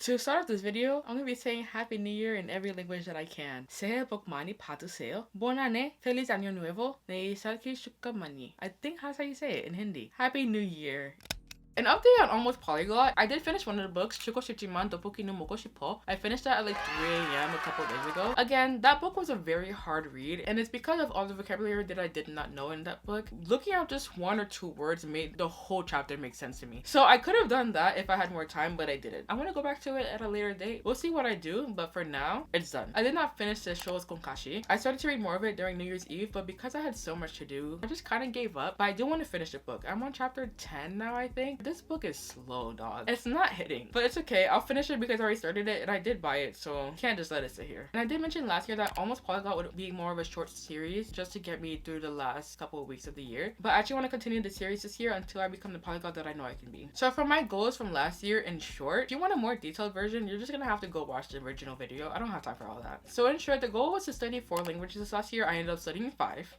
To start off this video, I'm gonna be saying Happy New Year in every language that I can. 새해 복 많이 받으세요. Buon anno, feliz año nuevo, 네 살기 축하만이. I think that's how you say it in Hindi. Happy New Year. An update on Almost Polyglot. I did finish one of the books, Shuko Shichiman Tteokbokki no Mogo Shippo. I finished that at like 3 a.m. a couple days ago. Again, that book was a very hard read, and it's because of all the vocabulary that I did not know in that book. Looking at just one or two words made the whole chapter make sense to me. So I could have done that if I had more time, but I didn't. I want to go back to it at a later date. We'll see what I do, but for now, it's done. I did not finish the Sho's Konkashi. I started to read more of it during New Year's Eve, but because I had so much to do, I just kind of gave up. But I do want to finish the book. I'm on chapter 10 now, I think. This book is slow, dog. It's not hitting, but it's okay. I'll finish it because I already started it and I did buy it, so can't just let it sit here. And I did mention last year that Almost Polyglot would be more of a short series just to get me through the last couple of weeks of the year. But I actually want to continue the series this year until I become the polyglot that I know I can be. So for my goals from last year, in short, if you want a more detailed version, you're just gonna have to go watch the original video. I don't have time for all that. So in short, the goal was to study 4 languages last year. I ended up studying 5.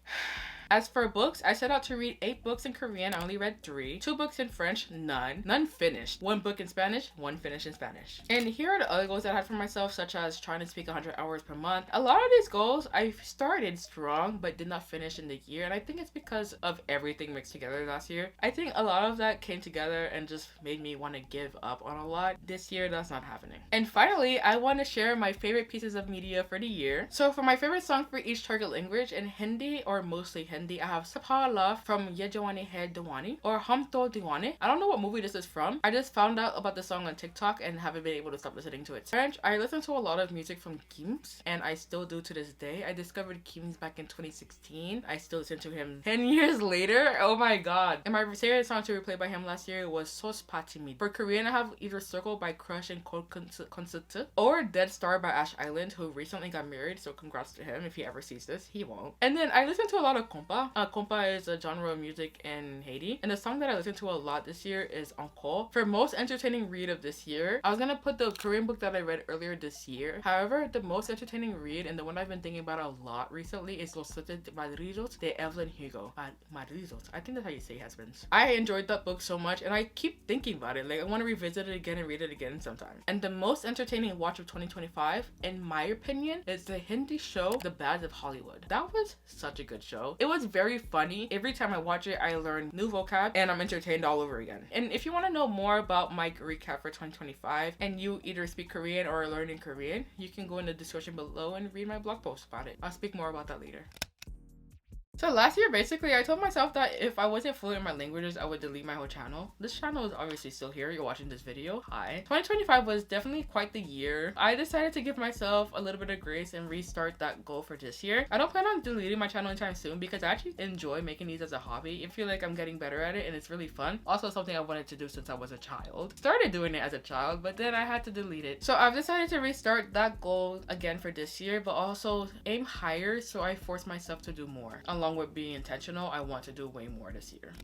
As for books, I set out to read 8 books in Korean. I only read 3. 2 books in French, none finished. 1 book in Spanish, 1 finished in Spanish. And here are the other goals that I had for myself, such as trying to speak 100 hours per month. A lot of these goals, I started strong, but did not finish in the year. And I think it's because of everything mixed together last year. I think a lot of that came together and just made me want to give up on a lot. This year, that's not happening. And finally, I want to share my favorite pieces of media for the year. So for my favorite song for each target language, in Hindi, or mostly Hindi, I have Sabha Love from Ye Jawani Hai Diwani or Hum To Diwani. I don't know what movie this is from. I just found out about the song on TikTok and haven't been able to stop listening to it. French, I listen to a lot of music from Gims, and I still do to this day. I discovered Gims back in 2016. I still listen to him 10 years later. Oh my god. And my favorite song to replay by him last year was Sos Patimi. For Korean, I have either Circle by Crush and Cold Concert or Dead Star by Ash Island, who recently got married, so congrats to him if he ever sees this. He won't. And then I listen to a lot of compa. Compa is a genre of music in Haiti, and the song that I listen to a lot this year is Encore. For most entertaining read of this year, I was gonna put the Korean book that I read earlier this year. However, the most entertaining read and the one I've been thinking about a lot recently is Los Siete Madrizos de Evelyn Hugo. Madrizos, I think that's how you say husbands. I enjoyed that book so much, and I keep thinking about it. Like, I want to revisit it again and read it again sometime. And the most entertaining watch of 2025, in my opinion, is the Hindi show The Bads of Hollywood. That was such a good show. It was very funny. Every time I watch it, I learn new vocab and I'm entertained all over again. And if you want to know more about my recap for 2025 and you either speak Korean or are learning Korean, you can go in the description below and read my blog post about it. I'll speak more about that later. So last year, basically, I told myself that if I wasn't fluent in my languages, I would delete my whole channel. This channel is obviously still here. You're watching this video. Hi. 2025 was definitely quite the year. I decided to give myself a little bit of grace and restart that goal for this year. I don't plan on deleting my channel anytime soon because I actually enjoy making these as a hobby. I feel like I'm getting better at it and it's really fun. Also something I wanted to do since I was a child. Started doing it as a child, but then I had to delete it. So I've decided to restart that goal again for this year, but also aim higher so I force myself to do more. Along with being intentional, I want to do way more this year.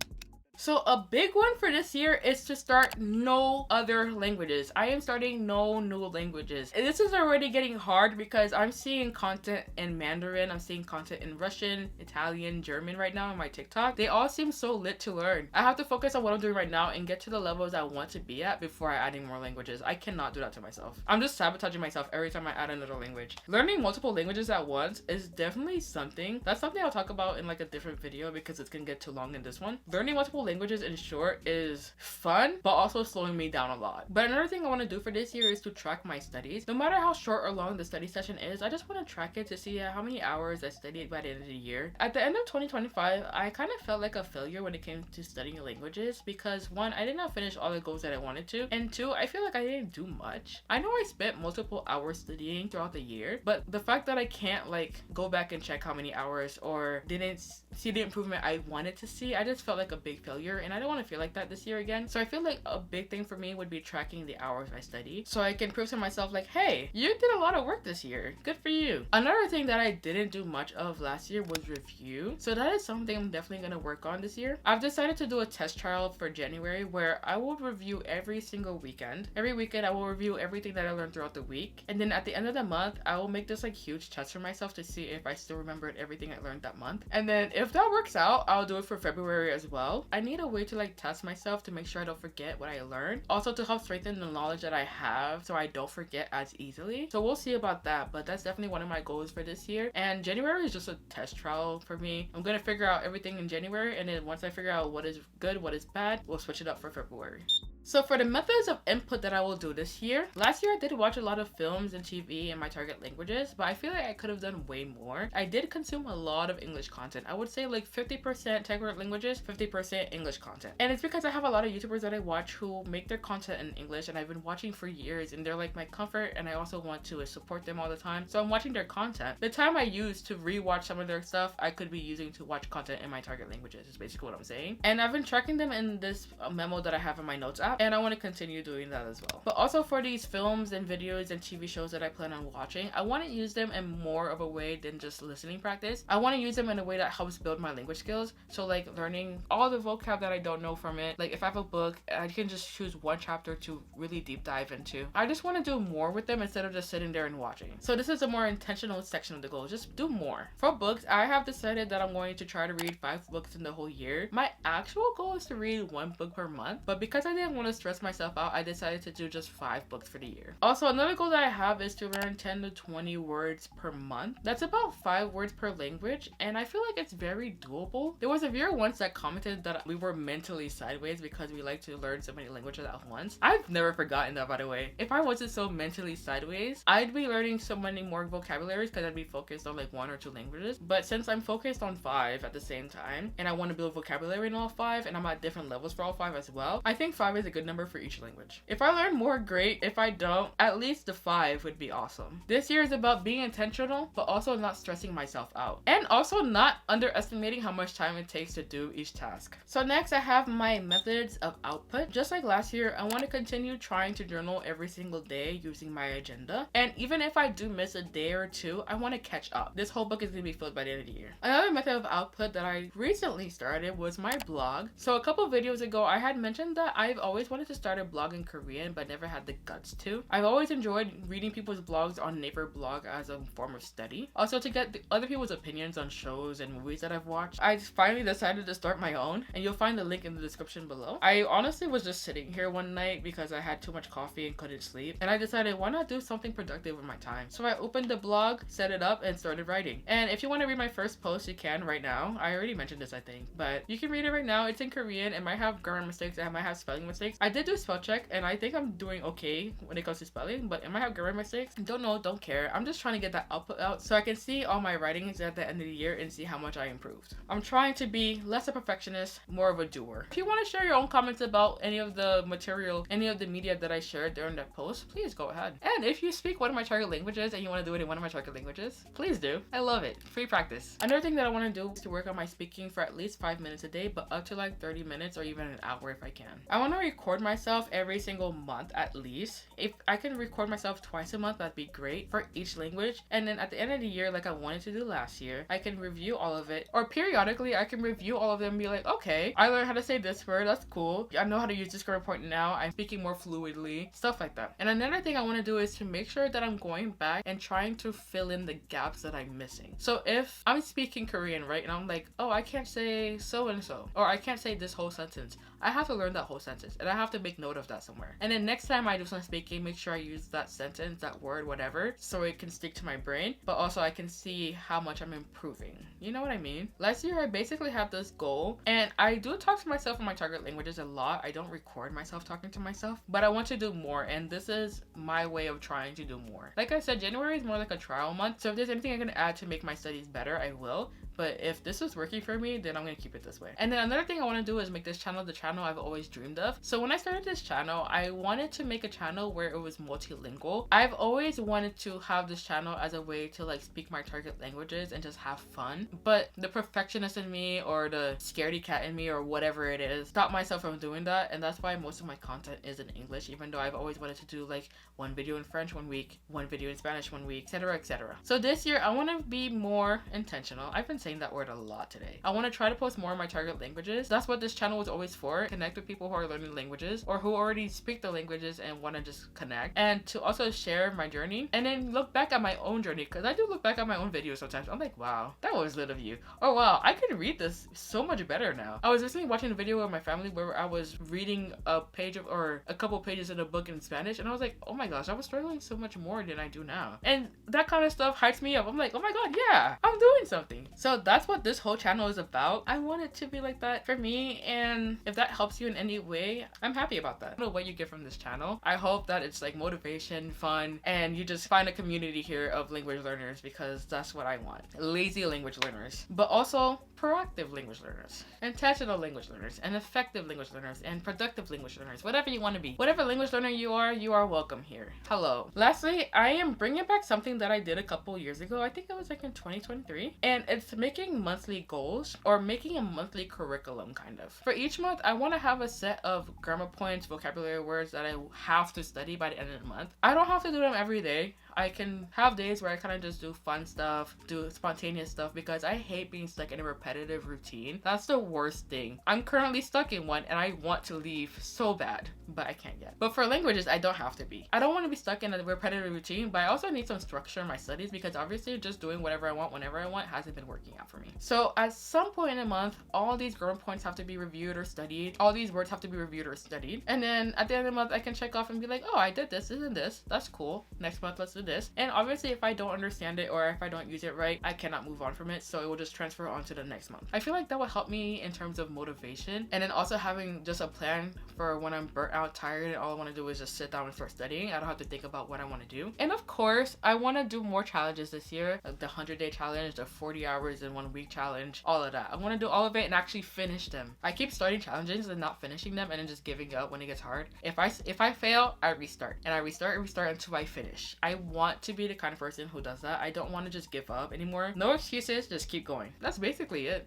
So a big one for this year is to start no other languages. I am starting no new languages. And this is already getting hard because I'm seeing content in Mandarin, I'm seeing content in Russian, Italian, German right now on my TikTok. They all seem so lit to learn. I have to focus on what I'm doing right now and get to the levels I want to be at before I add any more languages. I cannot do that to myself. I'm just sabotaging myself every time I add another language. Learning multiple languages at once is definitely something. That's something I'll talk about in like a different video because it's gonna get too long in this one. Learning multiple languages in short is fun, but also slowing me down a lot. But another thing I want to do for this year is to track my studies. No matter how short or long the study session is, I just want to track it to see how many hours I studied by the end of the year. At the end of 2025, I kind of felt like a failure when it came to studying languages because 1, I did not finish all the goals that I wanted to, and 2, I feel like I didn't do much. I know I spent multiple hours studying throughout the year, but the fact that I can't like go back and check how many hours or didn't see the improvement I wanted to see, I just felt like a big failure, and I don't want to feel like that this year again. So I feel like a big thing for me would be tracking the hours I study so I can prove to myself like, hey, you did a lot of work this year. Good for you. Another thing that I didn't do much of last year was review. So that is something I'm definitely going to work on this year. I've decided to do a test trial for January where I will review every single weekend. Every weekend I will review everything that I learned throughout the week. And then at the end of the month, I will make this like huge test for myself to see if I still remembered everything I learned that month. And then if that works out, I'll do it for February as well. I need a way to like test myself to make sure I don't forget what I learned. Also to help strengthen the knowledge that I have so I don't forget as easily. So we'll see about that, but that's definitely one of my goals for this year. And January is just a test trial for me. I'm gonna figure out everything in January, and then once I figure out what is good, what is bad, we'll switch it up for February. So for the methods of input that I will do this year, last year I did watch a lot of films and TV in my target languages, but I feel like I could have done way more. I did consume a lot of English content. I would say like 50% target languages, 50% English content. And it's because I have a lot of YouTubers that I watch who make their content in English, and I've been watching for years, and they're like my comfort, and I also want to support them all the time. So I'm watching their content. The time I use to rewatch some of their stuff, I could be using to watch content in my target languages, is basically what I'm saying. And I've been tracking them in this memo that I have in my notes app, and I want to continue doing that as well. But also for these films and videos and TV shows that I plan on watching, I want to use them in more of a way than just listening practice. I want to use them in a way that helps build my language skills. So like learning all the vocab that I don't know from it. Like if I have a book, I can just choose one chapter to really deep dive into. I just want to do more with them instead of just sitting there and watching. So this is a more intentional section of the goal. Just do more. For books, I have decided that I'm going to try to read 5 books in the whole year. My actual goal is to read 1 book per month, but because I didn't want to stress myself out, I decided to do just 5 books for the year. Also, another goal that I have is to learn 10 to 20 words per month. That's about 5 words per language, and I feel like it's very doable. There was a viewer once that commented that we were mentally sideways because we like to learn so many languages at once. I've never forgotten that, by the way. If I wasn't so mentally sideways, I'd be learning so many more vocabularies because I'd be focused on like 1 or 2 languages. But since I'm focused on 5 at the same time, and I want to build vocabulary in all 5, and I'm at different levels for all 5 as well, I think 5 is a good number for each language. If I learn more, great. If I don't, at least the 5 would be awesome. This year is about being intentional, but also not stressing myself out. And also not underestimating how much time it takes to do each task. So next I have my methods of output. Just like last year, I want to continue trying to journal every single day using my agenda. And even if I do miss a day or 2, I want to catch up. This whole book is going to be filled by the end of the year. Another method of output that I recently started was my blog. So a couple videos ago, I had mentioned that I've always wanted to start a blog in Korean but never had the guts to. I've always enjoyed reading people's blogs on Naver blog as a form of study. Also to get other people's opinions on shows and movies that I've watched. I finally decided to start my own, and you'll find the link in the description below. I honestly was just sitting here one night because I had too much coffee and couldn't sleep, and I decided why not do something productive with my time. So I opened the blog, set it up, and started writing. And if you want to read my first post, you can right now. I already mentioned this, I think, but you can read it right now. It's in Korean. It might have grammar mistakes, it might have spelling mistakes. I did do spell check, and I think I'm doing okay when it comes to spelling, but it might have grammar mistakes. Don't know, don't care. I'm just trying to get that output out so I can see all my writings at the end of the year and see how much I improved. I'm trying to be less a perfectionist, more of a doer. If you want to share your own comments about any of the material, any of the media that I shared during that post, please go ahead. And if you speak one of my target languages and you want to do it in one of my target languages, please do. I love it. Free practice. Another thing that I want to do is to work on my speaking for at least 5 minutes a day, but up to like 30 minutes or even an hour if I can. I want to record myself every single month at least. If I can record myself twice a month, that'd be great for each language. And then at the end of the year, like I wanted to do last year, I can review all of it, or periodically I can review all of them and be like, okay, I learned how to say this word, that's cool. I know how to use this grammar point now. I'm speaking more fluidly, stuff like that. And another thing I want to do is to make sure that I'm going back and trying to fill in the gaps that I'm missing. So if I'm speaking Korean, right, and I'm like, oh, I can't say so and so, or I can't say this whole sentence, I have to learn that whole sentence, and I have to make note of that somewhere. And then next time I do some speaking, make sure I use that sentence, that word, whatever, so it can stick to my brain, but also I can see how much I'm improving. You know what I mean? Last year, I basically had this goal, and I do talk to myself in my target languages a lot. I don't record myself talking to myself, but I want to do more, and this is my way of trying to do more. Like I said, January is more like a trial month, so if there's anything I can add to make my studies better, I will. But if this is working for me, then I'm going to keep it this way. And then another thing I want to do is make this channel the channel I've always dreamed of. So when I started this channel, I wanted to make a channel where it was multilingual. I've always wanted to have this channel as a way to like speak my target languages and just have fun. But the perfectionist in me or the scaredy cat in me or whatever it is stopped myself from doing that. And that's why most of my content is in English, even though I've always wanted to do like one video in French one week, one video in Spanish one week, etc, etc. So this year I want to be more intentional. I've been saying that word a lot today. I want to try to post more of my target languages. That's what this channel was always for, support, connect with people who are learning languages or who already speak the languages and want to just connect, and to also share my journey and then look back at my own journey, because I do look back at my own videos sometimes. I'm like, wow, that was lit of you. Oh wow, I can read this so much better now. I was recently watching a video with my family where I was reading a page of, or a couple pages in a book in Spanish, and I was like, oh my gosh, I was struggling so much more than I do now. And that kind of stuff hypes me up. I'm like, oh my god, yeah, I'm doing something. So that's what this whole channel is about. I want it to be like that for me, and if that helps you in any way, I'm happy about that. I don't know what you get from this channel. I hope that it's like motivation, fun, and you just find a community here of language learners, because that's what I want. Lazy language learners, but also proactive language learners, intentional language learners, and effective language learners, and productive language learners. Whatever you want to be, whatever language learner you are welcome here. Hello. Lastly, I am bringing back something that I did a couple years ago. I think it was like in 2023, and it's making monthly goals, or making a monthly curriculum kind of. For each month, I want to have a set of grammar points, vocabulary words that I have to study by the end of the month. I don't have to do them every day. I can have days where I kind of just do fun stuff, do spontaneous stuff, because I hate being stuck in a repetitive routine. That's the worst thing. I'm currently stuck in one and I want to leave so bad, but I can't yet. But for languages, I don't have to be. I don't want to be stuck in a repetitive routine, but I also need some structure in my studies, because obviously just doing whatever I want whenever I want hasn't been working out for me. So at some point in a month, all these grammar points have to be reviewed or studied. All these words have to be reviewed or studied. And then at the end of the month, I can check off and be like, oh, I did this, isn't this? That's cool. Next month, let's do this. And obviously, if I don't understand it or if I don't use it right, I cannot move on from it, so it will just transfer on to the next month. I feel like that will help me in terms of motivation, and then also having just a plan for when I'm burnt out, tired, and all I want to do is just sit down and start studying. I don't have to think about what I want to do. And of course, I want to do more challenges this year, like the 100-day challenge, the 40 hours in 1 week challenge, all of that. I want to do all of it and actually finish them. I keep starting challenges and not finishing them, and then just giving up when it gets hard. If I fail, I restart, and I restart until I finish. I want to be the kind of person who does that. I don't want to just give up anymore. No excuses, just keep going. That's basically it.